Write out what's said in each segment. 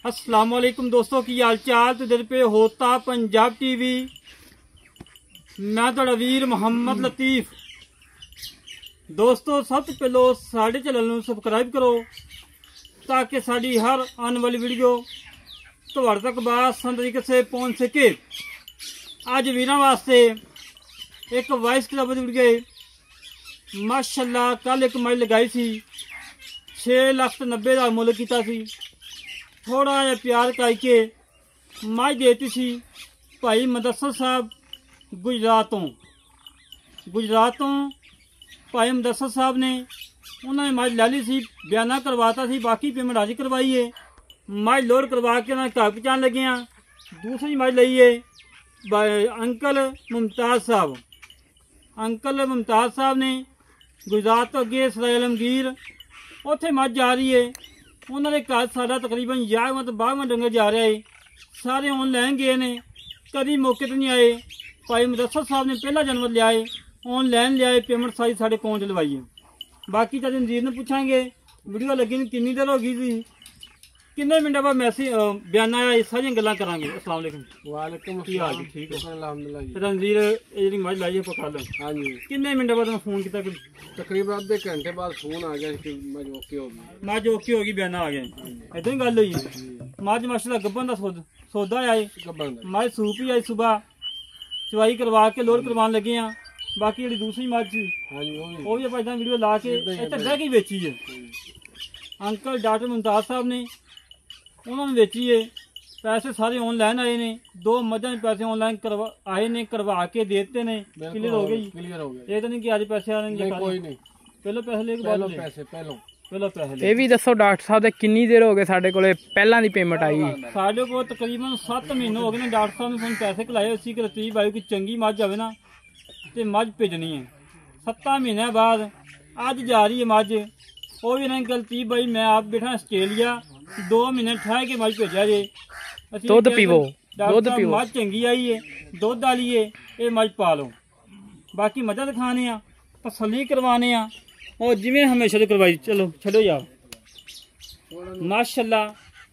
अस्सलाम वालेकुम दोस्तों की हाल चाल तो दिल पे होता पंजाब टीवी। मैं तुहाडा वीर मुहम्मद लतीफ। दोस्तों सब तो पहलो साडे चैनल नूं सबसक्राइब करो ताकि साडी हर आने वाली वीडियो तुहाडे तक बासानी तरीके से पहुंच सके। अज वीरां वास्ते एक वाइस क्लब जुड़ गए माशाअल्लाह। कल एक मज लगाई सी 6,90,000 का मुल किया सी। थोड़ा जहा प्यार करके मज देती सी भाई मुदस्सर साहब गुजरातों भाई मुदस्सर साहब ने उन्होंने मज लै ली सी। बयाना करवाता सी, बाकी पेमेंट आज करवाई है। मज लोड करवा के उन्होंने घर पहुँचाने लगे हैं। दूसरी मज लई है अंकल मुमताज़ साहब ने गुजरात तो अगे सराय आलमगीर उत्थे मज जा रही है। उन्होंने घर साढ़ा तकरीबन 11वां तो 12वां डंगर जा रहा है। सारे ऑनलाइन गए ने, कभी मौके पर नहीं आए। भाई मुदस्सर साहब ने पहला जानवर लिया है, ऑनलाइन लिया है, पेमेंट सारी साढ़े अकाउंट लवाई है। बाकी तो रणजीत ने पूछांगे वीडियो लगी नहीं कितनी देर होगी थी, किन्ने मिनट बाद मैसेज बयान आया, सारिया गल्लां करांगे। अस्सलाम वालेकुम। वालेकुम की हाल जी? ठीक है अल्हम्दुलिल्लाह। रणजीत जी मज लाई है पका लो। हाँ जी, किन्ने मिनट बाद मैं फोन किया? तकरीबन आधे घंटे बाद फोन आ गया कि मज ओके हो गई। मज ओके होगी, बयाना आ गया। इदा ही गल हुई। मज माशाल्लाह गब्बन का सौदा आए, मज सूप ही आई। सुबह चवाई करवा के लोड करवान लगे हैं। बाकी जी दूसरी मज सी वो भी अपना वीडियो ला के इतना बह के बेची है। अंकल डॉक्टर मुमताज़ साहब ने उन्होंने बेची है। पैसे सारे ऑनलाइन आए ने। 2 मझां पैसे ऑनलाइन आए ने, करवा के देते ने, क्लियर हो गई। ये तो नहीं कि आज पैसे आने कोई नहीं, पहले पैसे लेके बाद पैसे पहले ਇਹ ਵੀ ਦੱਸੋ ਡਾਕਟਰ ਸਾਹਿਬ ਦੇ ਕਿੰਨੀ ਦੇਰ ਹੋ ਗਏ ਸਾਡੇ ਕੋਲੇ ਪਹਿਲਾਂ ਦੀ ਪੇਮੈਂਟ ਆਈ? ਸਾਡੇ ਕੋਲ ਤਕਰੀਬਨ 7 ਮਹੀਨੇ ਹੋ ਗਏ ਨੇ। ਡਾਕਟਰ ਸਾਹਿਬ ਨੇ ਸਾਨੂੰ ਪੈਸੇ ਖਿਲਾਏ ਸੀ ਕਿ ਰਤੀਬ ਆਈ ਕੋਈ ਚੰਗੀ ਮੱਝ ਆਵੇ ਨਾ ਤੇ ਮੱਝ ਭੇਜਣੀ ਹੈ। 7 ਮਹੀਨਿਆਂ ਬਾਅਦ ਅੱਜ ਜਾ ਰਹੀ ਹੈ ਮੱਝ। ਉਹ ਵੀ ਨਹੀਂ ਗਲਤੀ ਭਾਈ, ਮੈਂ ਆਪ ਬੈਠਾ ਆਸਟ੍ਰੇਲੀਆ 2 ਮਹੀਨੇ ਠਹਿਰ ਕੇ ਮੱਝ ਭੇਜਿਆ ਜੇ। ਦੁੱਧ ਪੀਵੋ, ਦੁੱਧ ਪੀਵੋ। ਮੱਝ ਚੰਗੀ ਆਈ ਹੈ, ਦੁੱਧ ਵਾਲੀ ਹੈ, ਇਹ ਮੱਝ ਪਾ ਲਓ। ਬਾਕੀ ਮੱਝਾਂ ਦਿਖਾਣੇ ਆ, ਤਸੱਲੀ ਕਰਵਾਣੇ ਆ और जिमें हमेशा तो करवाई। चलो छो यार माशाअल्लाह।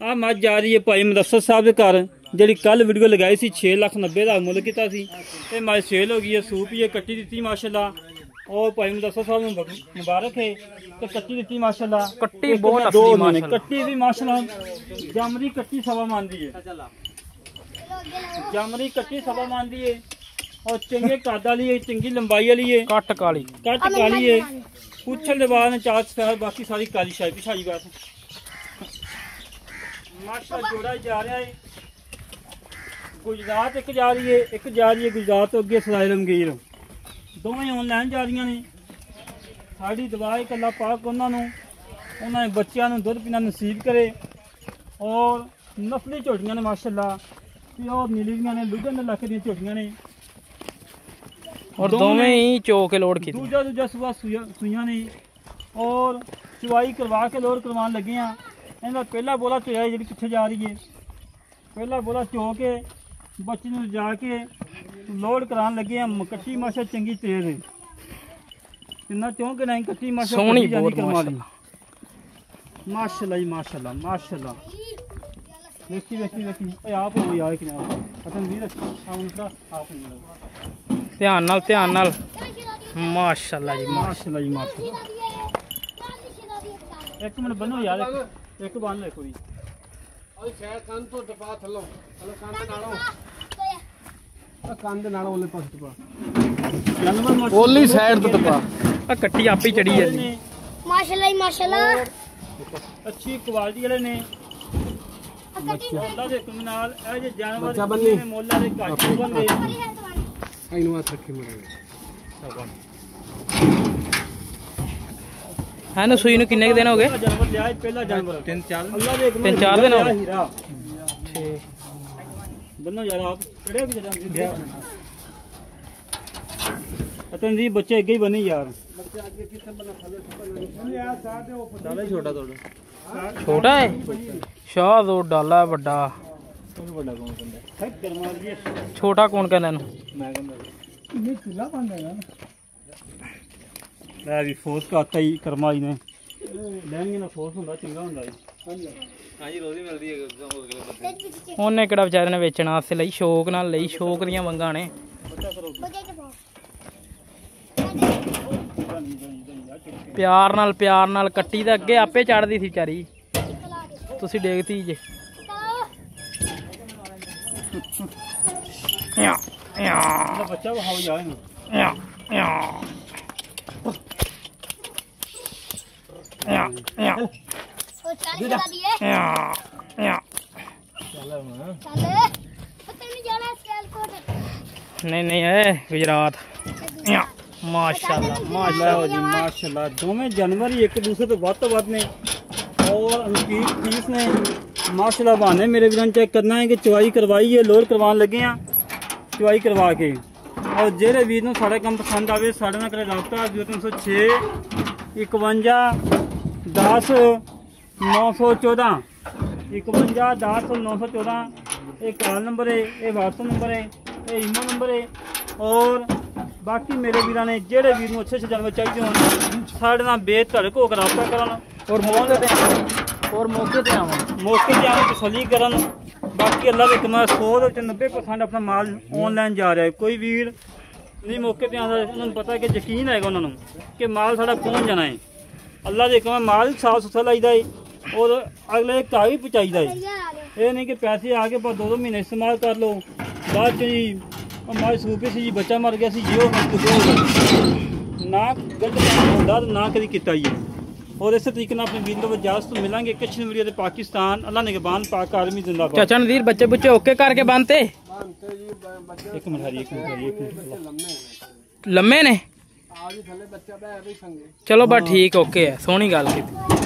आ मझ जा रही है भाई मुदस्सर साहब के घर, जी कल वीडियो लगाई सी 6,90,000 मुल किया सी। मझ सेल हो गई है, सूप ही है, कट्टी दी माशाअल्लाह। और भाई मुदस्सर साहब ने मुबारक है तो कट्टी दी माशाअल्लाह। कट्टी बहुत असली कट्टी भी माशाअल्लाह जामरी कट्टी सवा मानती है, जामरी कट्टी सवा मानती है। और चंगे कद वाली है, चंगी लंबाई वाली है, कट काली है। पूछल के बाद चार सफेद, बाकी सारी काली शाही पिछाई बस माशाअल्लाह। जोड़ा जा रहा है गुजरात, एक जा रही है, एक जा रही है गुजरात तो अगे सराय आलमगीर। दोवें ऑनलाइन जा रही ने। साड़ी दुआ है अल्लाह पाक उन्होंने बच्चों को दुध पीना नसीब करे। और नस्ली झोटियां ने माशाअल्लाह, प्योर नीलियां ने, लुधन इलाके दी झोटियां ने। और दोवें ही चो के लोड की दूजा सुबह सुइयां ने। और चवाई करवा के लोड करवान लगे हैं। इनका पहला बोला चोया जी पिछे जा रही है, पहला बोला चो के बच्चे में जाके लोड करान लगे हैं। कट्टी माशा चंगी तेज है, इन्ना चौं के नहीं कट्टी माशा सोहनी बहुत माशाअल्लाह माशाअल्लाह माशाअल्लाह। देखी देखी देखी आप हो यार कि अच्छा नहीं आप ध्यान नाल माशाअल्लाह जी माशाअल्लाह जी माशाअल्लाह। एक मिनट बनो यार, एक बन ले कोई शायद कंध तो टपा थलो कंध नालों ओले पास टपा ओली साइड तो टपा। आ कट्टी आप ही चढ़ी है माशाअल्लाह माशाअल्लाह। अच्छी क्वालिटी वाले ने। अल्लाह दे कमाल ए जे जानवर मोला दे घाट बंदे आइनो हाथ रखी मरे है ना। सुई किन्ने दिन हो गए? जानवर लिया पहला जानवर 3-4 दिन हो गए। दोनों यार आप चढ़े भी अतन जी बच्चे अगे ही बने यार। छोटा थोड़ा छोटा है शाह दो डाला बड़ा छोटा कौन कहना भी फोर्स का आता ही कर्मा ही ने लेंगे ना फोर्स होंगे चंगा होंगे। ਉਹਨੇ ਕਿਹੜਾ ਵਿਚਾਰੇ ਨੇ ਵੇਚਣ ਵਾਸਤੇ ਲਈ, ਸ਼ੌਕ ਨਾਲ ਲਈ, ਸ਼ੌਕ ਦੀਆਂ ਵੰਗਾਂ ਨੇ। ਪਿਆਰ ਨਾਲ ਕੱਟੀ ਤਾਂ ਅੱਗੇ ਆਪੇ ਚੜਦੀ ਸੀ ਵਿਚਾਰੀ, ਤੁਸੀਂ ਦੇਖਤੀ ਜੇ। ਬੱਚਾ ਵਿਖਾਓ ਜਾ ਇਹਨੂੰ। ਨਹੀਂ ਇਹ ਗੁਜਰਾਤ। ਮਾਸ਼ਾਅੱਲਾ ਮਾਸ਼ਾਅੱਲਾ ਜੀ ਮਾਸ਼ਾਅੱਲਾ। ਦੋਵੇਂ ਜਾਨਵਰ ਹੀ ਇੱਕ ਦੂਸਰੇ ਤੋਂ ਵੱਧ ਨੇ ਔਰ ਅਨਕੀਟ ਪੀਸ ਨੇ ਮਾਸ਼ਾਅੱਲਾ। ਬਹਾਨੇ ਮੇਰੇ ਵੀਰਾਂ ਚੈੱਕ ਕਰਨਾ ਹੈ ਕਿ ਚਵਾਈ ਕਰਵਾਈ ਹੈ, ਲੋਡ ਕਰਵਾਉਣ ਲੱਗੇ ਆ ਚਵਾਈ ਕਰਵਾ ਕੇ। ਔਰ ਜਿਹੜੇ ਵੀਰ ਨੂੰ ਸਾਡਾ ਕੰਮ ਪਸੰਦ ਆਵੇ ਸਾਡੇ ਨਾਲ ਕਰੇ ਰਾਬਤਾ 0306 51 10 914 51 10 914। ਇਹ ਕਾਲ ਨੰਬਰ ਹੈ, ਇਹ WhatsApp ਨੰਬਰ ਹੈ, ਇਹ ਈਮੋ ਨੰਬਰ ਹੈ। ਔਰ ਬਾਕੀ ਮੇਰੇ ਵੀਰਾਂ ਨੇ ਜਿਹੜੇ ਵੀਰ ਨੂੰ ਅੱਛੇ ਜਾਨਵਰ ਚਾਹੀਦੇ ਹੋਣ ਸਾਡੇ ਨਾਲ ਬੇਧੜਕ ਹੋ ਕੇ ਰਾਬਤਾ ਕਰਨ ਔਰ ਮੌਕੇ ਤੇ ਆਉਣ ਤਸੱਲੀ ਕਰਨ। ਬਾਕੀ ਅੱਲਾ ਦੇ ਕਮਾ 100 ਦੇ ਵਿੱਚ 90% ਆਪਣਾ ਮਾਲ ਆਨਲਾਈਨ ਜਾ ਰਿਹਾ ਹੈ। ਕੋਈ ਵੀਰ ਨਹੀਂ ਮੌਕੇ ਤੇ ਆਉਂਦਾ, ਉਹਨਾਂ ਨੂੰ ਪਤਾ ਕਿ ਯਕੀਨ ਹੈਗਾ ਉਹਨਾਂ ਨੂੰ ਕਿ ਮਾਲ ਸਾਡਾ ਪਹੁੰਚ ਜਾਣਾ ਹੈ। ਅੱਲਾ ਦੇ ਕਮਾ ਮਾਲ ਸਾਫ ਸੁਥਰਾ ਲਾਈਦਾ ਹੈ ਔਰ ਅਗਲੇ ਘਰ ਵੀ ਪਹੁੰਚਾਈਦਾ ਹੈ। ਇਹ ਨਹੀਂ ਕਿ ਪੈਸੇ ਆ ਕੇ ਬਸ 2-2 ਮਹੀਨੇ ਇਸਤੇਮਾਲ ਕਰ ਲਓ, ਬਾਅਦ 'ਚ ਜੀ ਮਾਲ ਸੂਪੀ ਸੀ ਜੀ, ਬੱਚਾ ਮਰ ਗਿਆ ਸੀ ਜੀ, ਉਹ ਨਾ ਗਲਤ ਹੁੰਦਾ ਨਾ ਕਦੀ ਕੀਤਾ ਜੀ। और इस तरीके ਨਾਲ अपने वीर को इजाजत तो मिलेंगे। कश्मीर मीडिया ते पाकिस्तान अल्लाह ने निगहबान पाक आर्मी जिंदाबाद। चाचा नदीर बच्चे बुच्चे ओके करके बांधते एक मिनट लम्मे ने। चलो बस ठीक ओके है, सोहनी गल की।